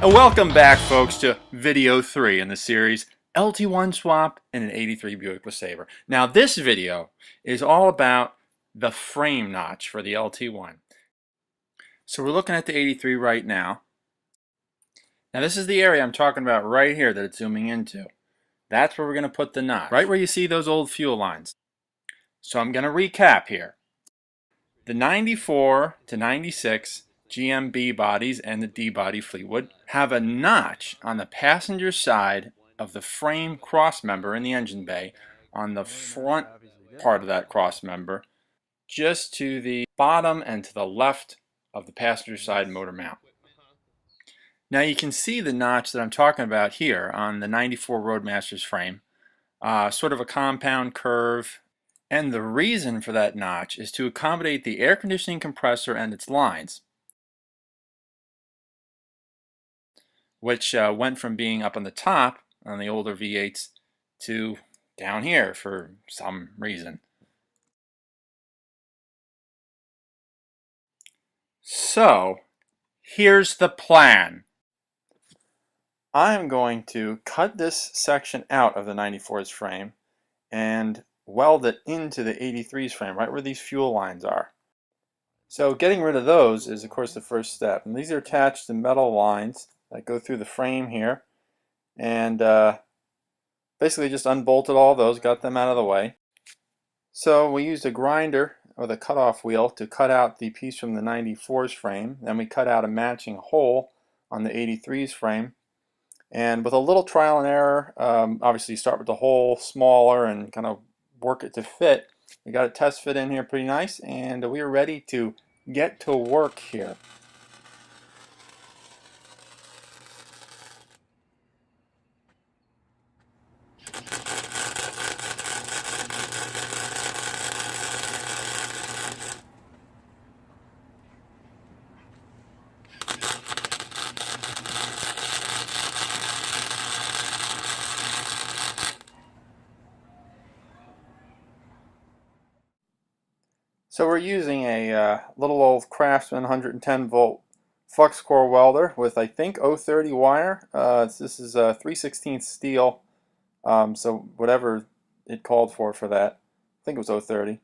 And welcome back, folks, to video 3 in the series LT1 swap in an 83 Buick LeSabre. Now this video is all about the frame notch for the LT1. So we're looking at the 83 right now. Now this is the area I'm talking about right here that it's zooming into. That's where we're going to put the notch, right where you see those old fuel lines. So I'm going to recap here. The 94 to 96 GMB bodies and the D body Fleetwood have a notch on the passenger side of the frame cross member in the engine bay, on the front part of that cross member, just to the bottom and to the left of the passenger side motor mount. Now you can see the notch that I'm talking about here on the 94 Roadmaster's frame, sort of a compound curve. And the reason for that notch is to accommodate the air conditioning compressor and its lines, which went from being up on the top on the older V8s to down here for some reason. So here's the plan. I'm going to cut this section out of the 94's frame and weld it into the 83's frame, right where these fuel lines are. So getting rid of those is, of course, the first step. And these are attached to metal lines that go through the frame here. And basically just unbolted all those, got them out of the way. So we used a grinder with a cutoff wheel to cut out the piece from the 94's frame. Then we cut out a matching hole on the 83's frame. And with a little trial and error, obviously you start with the hole smaller and kind of work it to fit. We got a test fit in here pretty nice, and we are ready to get to work here. So we're using a little old Craftsman 110 volt flux core welder with, I think, 030 wire. This is 3/16 steel, so whatever it called for that. I think it was 030.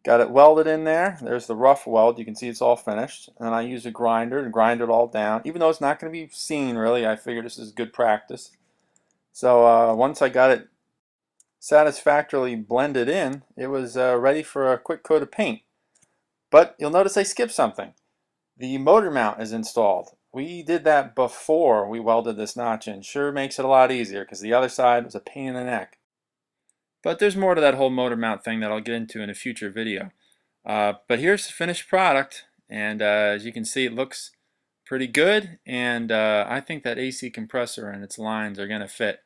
Got it welded in there. There's the rough weld. You can see it's all finished. And I use a grinder to grind it all down. Even though it's not going to be seen really, I figured this is good practice. So once I got it satisfactorily blended in, it was ready for a quick coat of paint. But you'll notice I skipped something. The motor mount is installed. We did that before we welded this notch in. Sure makes it a lot easier because the other side was a pain in the neck. But there's more to that whole motor mount thing that I'll get into in a future video. But here's the finished product, and as you can see, it looks pretty good, and I think that AC compressor and its lines are going to fit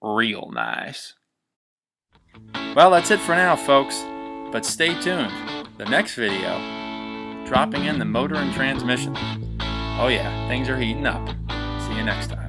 real nice. Well, that's it for now, folks, but stay tuned. The next video, dropping in the motor and transmission. Oh yeah, things are heating up. See you next time.